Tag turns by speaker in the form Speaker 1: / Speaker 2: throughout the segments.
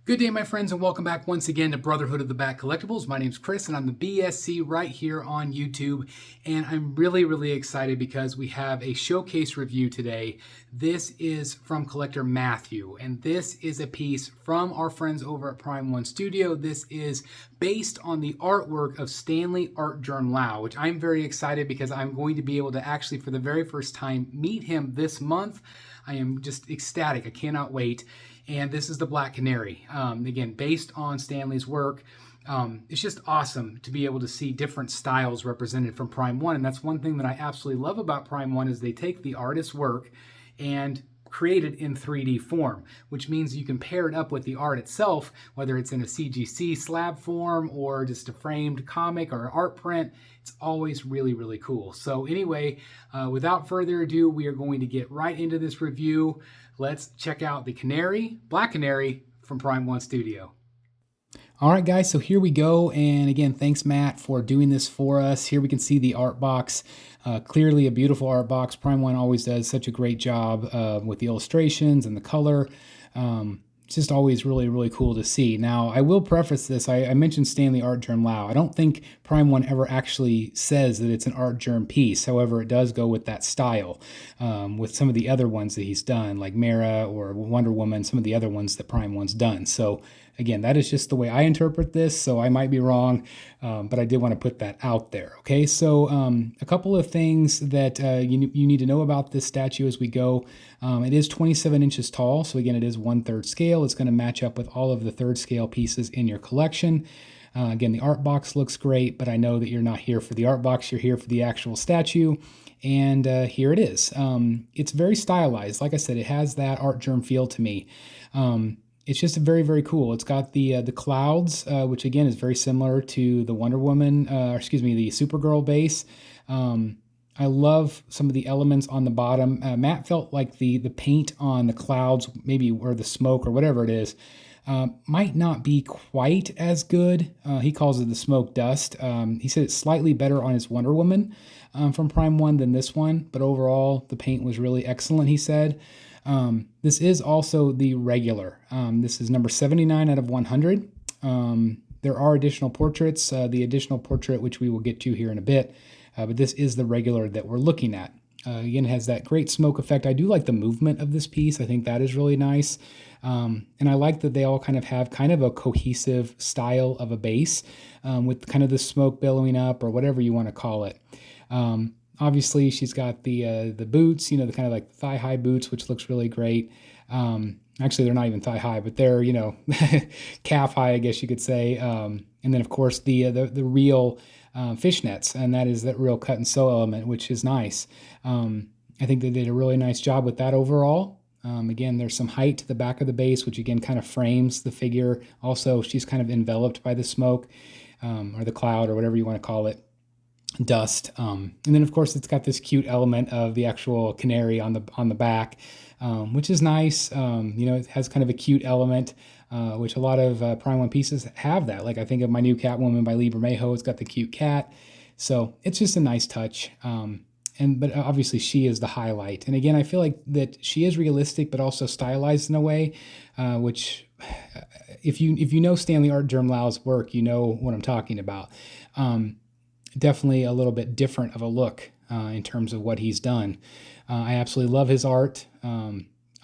Speaker 1: Good day, my friends, and welcome back once again to Brotherhood of the Bat Collectibles. My name's Chris, and I'm the BSC right here on YouTube. And I'm really excited because we have a showcase review today. This is from collector Matthew, and this is a piece from our friends over at Prime One Studio. This is based on the artwork of Stanley Art Journal, which I'm very excited because I'm going to be able to actually, for the very first time, meet him this month. I am just ecstatic. I cannot wait. And this is the Black Canary. Again, based on Stanley's work. It's just awesome to be able to see different styles represented from Prime One. And that's one thing that I absolutely love about Prime One is they take the artist's work and create it in 3D form, which means you can pair it up with the art itself, whether it's in a CGC slab form or just a framed comic or art print. It's always really cool. So anyway, without further ado, we are going to get right into this review. Let's check out the Canary, Black Canary from Prime One Studio. All right, guys, so here we go. And again, thanks, Matt, for doing this for us. Here we can see the art box. Clearly a beautiful art box. Prime One always does such a great job with the illustrations and the color. It's just always really cool to see. Now, I will preface this. I mentioned Stanley Art Journal. I don't think Prime One ever actually says that it's an art germ piece. However, it does go with that style. With some of the other ones that he's done, like Mara or Wonder Woman, some of the other ones that Prime One's done. So again, that is just the way I interpret this, so I might be wrong, but I did want to put that out there, okay? So a couple of things that you need to know about this statue as we go. It is 27 inches tall, so again, it is 1/3 scale. It's going to match up with all of the 3rd scale pieces in your collection. Again, the art box looks great, but I know that you're not here for the art box, you're here for the actual statue. And here it is. It's very stylized. Like I said, it has that art germ feel to me. It's just very cool. It's got the clouds, which again is very similar to the Wonder Woman, the Supergirl base. I love some of the elements on the bottom. Matt felt like the paint on the clouds, maybe, or the smoke or whatever it is, might not be quite as good. He calls it the smoke dust. He said it's slightly better on his Wonder Woman from Prime One than this one, but overall the paint was really excellent, he said. This is also the regular. This is number 79 out of 100. There are additional portraits, the additional portrait, which we will get to here in a bit, but this is the regular that we're looking at. Again, it has that great smoke effect. I do like the movement of this piece. I think that is really nice. And I like that they all kind of have kind of a cohesive style of a base with kind of the smoke billowing up or whatever you want to call it. Obviously, she's got the boots, the kind of like thigh-high boots, which looks really great. Actually, they're not even thigh-high, but they're, calf-high, I guess you could say. And then, of course, the real fishnets, and that is that real cut-and-sew element, which is nice. I think they did a really nice job with that overall. Again, there's some height to the back of the base, which again kind of frames the figure. Also, she's kind of enveloped by the smoke or the cloud or whatever you want to call it. Dust, and then of course it's got this cute element of the actual canary on the back, which is nice. It has kind of a cute element, which a lot of Prime One pieces have that. Like I think of my new Catwoman by Lee Bermejo, it's got the cute cat, so it's just a nice touch. But obviously she is the highlight. And again, I feel like that she is realistic, but also stylized in a way, which if you know Stanley Art Journal's work, you know what I'm talking about. Definitely a little bit different of a look in terms of what he's done. I absolutely love his art.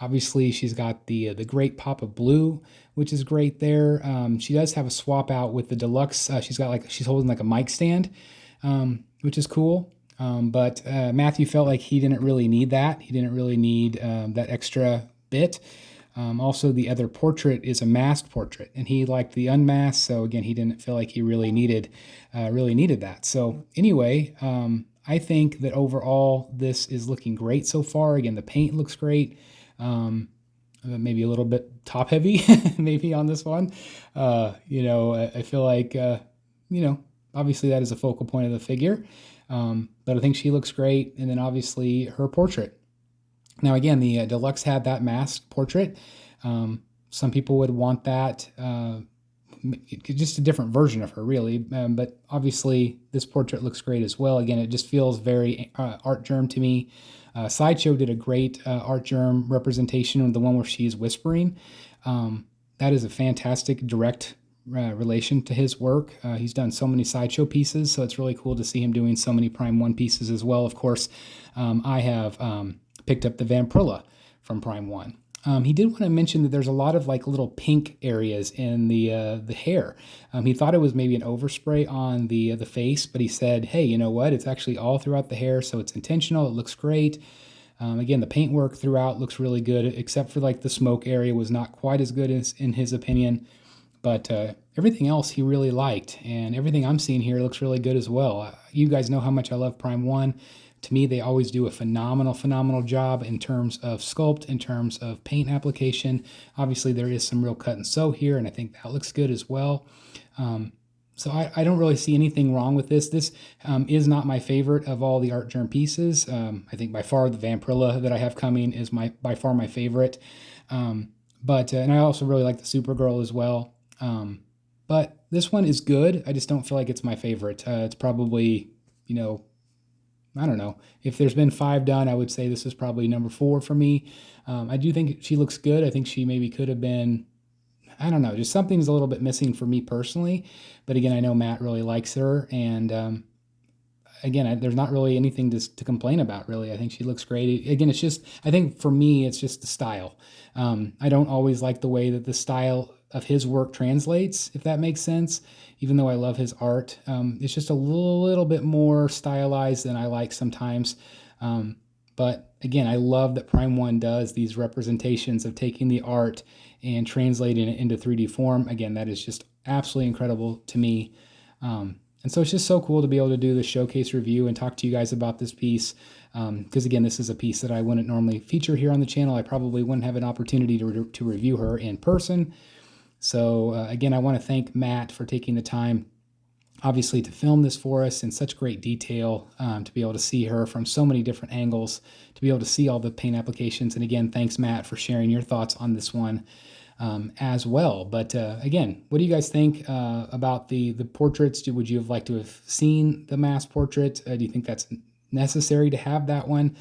Speaker 1: Obviously, she's got the great pop of blue, which is great there. She does have a swap out with the deluxe. She's holding like a mic stand, which is cool. But Matthew felt like he didn't really need that. He didn't really need that extra bit. Also, the other portrait is a masked portrait, and he liked the unmasked. So again, he didn't feel like he really needed that. So anyway, I think that overall this is looking great so far. Again, the paint looks great. Maybe a little bit top heavy, maybe on this one. I feel like obviously that is a focal point of the figure, but I think she looks great. And then obviously her portrait. Now, again, the deluxe had that masked portrait. Some people would want that, just a different version of her, really. But obviously, this portrait looks great as well. Again, it just feels very art germ to me. Sideshow did a great art germ representation of the one where she's whispering. That is a fantastic direct relation to his work. He's done so many sideshow pieces, so it's really cool to see him doing so many Prime 1 pieces as well. Of course, I have picked up the Vampirilla from Prime 1. He did want to mention that there's a lot of like little pink areas in the hair. He thought it was maybe an overspray on the face, but he said, "Hey, you know what? It's actually all throughout the hair, so it's intentional. It looks great." Again, the paint work throughout looks really good, except for like the smoke area was not quite as good as in his opinion. But everything else he really liked, and everything I'm seeing here looks really good as well. You guys know how much I love Prime 1. To me, they always do a phenomenal job in terms of sculpt, in terms of paint application. Obviously, there is some real cut and sew here, and I think that looks good as well. So I don't really see anything wrong with this. This is not my favorite of all the Art Germ pieces. I think by far the Vampirilla that I have coming is by far my favorite. But and I also really like the Supergirl as well. But this one is good. I just don't feel like it's my favorite. It's probably, you know, I don't know. If there's been 5 done, I would say this is probably number 4 for me. I do think she looks good. I think she maybe could have been, I don't know, just something's a little bit missing for me personally. But again, I know Matt really likes her. And again, there's not really anything to complain about, really. I think she looks great. Again, it's just, I think for me, it's just the style. I don't always like the way that the style of his work translates, if that makes sense. Even though I love his art, it's just a little bit more stylized than I like sometimes. But again, I love that Prime 1 does these representations of taking the art and translating it into 3D form. Again, that is just absolutely incredible to me. And so it's just so cool to be able to do the showcase review and talk to you guys about this piece. Because again, this is a piece that I wouldn't normally feature here on the channel. I probably wouldn't have an opportunity to review her in person. So again, I want to thank Matt for taking the time, obviously, to film this for us in such great detail, to be able to see her from so many different angles, to be able to see all the paint applications. And again, thanks, Matt, for sharing your thoughts on this one as well. But again, what do you guys think about the portraits? Would you have liked to have seen the mass portrait? Do you think that's necessary to have that one?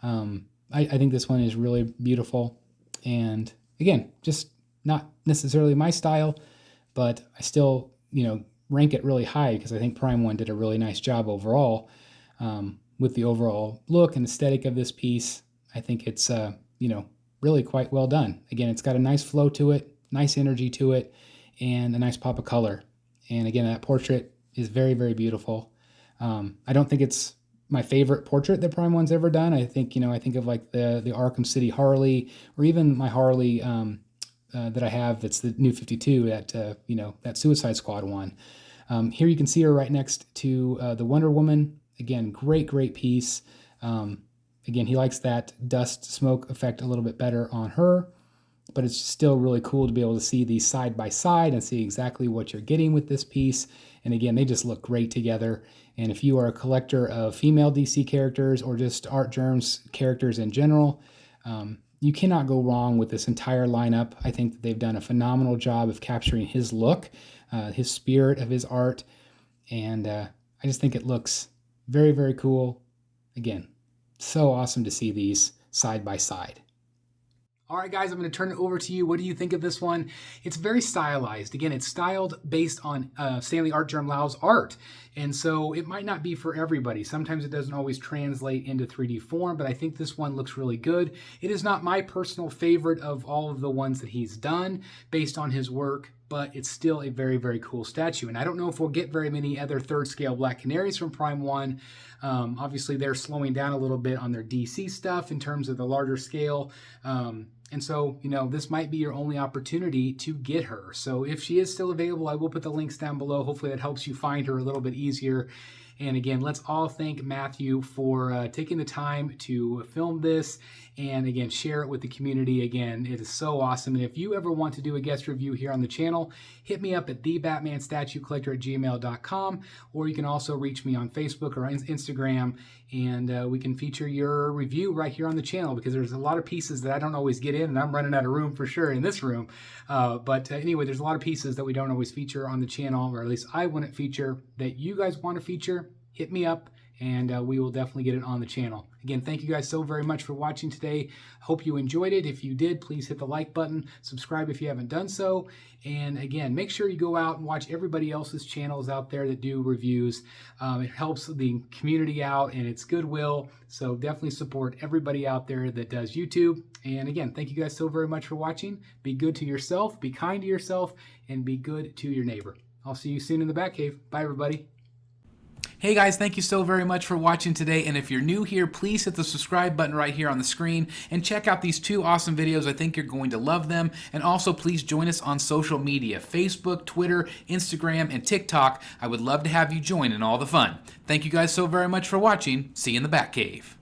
Speaker 1: I think this one is really beautiful. And again, just not necessarily my style, but I still, rank it really high because I think Prime 1 did a really nice job overall with the overall look and aesthetic of this piece. I think it's, really quite well done. Again, it's got a nice flow to it, nice energy to it, and a nice pop of color. And again, that portrait is very, very beautiful. I don't think it's my favorite portrait that Prime 1's ever done. I think, I think of like the Arkham City Harley, or even my Harley that I have that's the new 52, that Suicide Squad one. Here you can see her right next to the Wonder Woman. Again, great piece. Again, he likes that dust smoke effect a little bit better on her, but it's still really cool to be able to see these side by side and see exactly what you're getting with this piece. And again, they just look great together. And if you are a collector of female DC characters or just Art Germ's characters in general, you cannot go wrong with this entire lineup. I think that they've done a phenomenal job of capturing his look, his spirit of his art, and I just think it looks very, very cool. Again, so awesome to see these side by side. All right, guys, I'm going to turn it over to you. What do you think of this one? It's very stylized. Again, it's styled based on Stanley Art Germ Lau's art. And so it might not be for everybody. Sometimes it doesn't always translate into 3D form, but I think this one looks really good. It is not my personal favorite of all of the ones that he's done based on his work, but it's still a very, very cool statue. And I don't know if we'll get very many other third scale Black Canaries from Prime 1. Obviously, they're slowing down a little bit on their DC stuff in terms of the larger scale. And so, this might be your only opportunity to get her. So if she is still available, I will put the links down below. Hopefully that helps you find her a little bit easier. And again, let's all thank Matthew for taking the time to film this and again, share it with the community. Again, it is so awesome. And if you ever want to do a guest review here on the channel, hit me up at thebatmanstatuecollector@gmail.com, or you can also reach me on Facebook or Instagram, and we can feature your review right here on the channel, because there's a lot of pieces that I don't always get in, and I'm running out of room for sure in this room. But anyway, there's a lot of pieces that we don't always feature on the channel, or at least I wouldn't feature, that you guys want to feature. Hit me up and we will definitely get it on the channel. Again, thank you guys so very much for watching today. Hope you enjoyed it. If you did, please hit the like button, subscribe if you haven't done so, and again, make sure you go out and watch everybody else's channels out there that do reviews. It helps the community out and it's goodwill, so definitely support everybody out there that does YouTube. And again, thank you guys so very much for watching. Be good to yourself, be kind to yourself, and be good to your neighbor. I'll see you soon in the Batcave. Bye, everybody. Hey guys, thank you so very much for watching today, and if you're new here, please hit the subscribe button right here on the screen and check out these 2 awesome videos. I think you're going to love them. And also please join us on social media, Facebook, Twitter, Instagram, and TikTok. I would love to have you join in all the fun. Thank you guys so very much for watching. See you in the Batcave.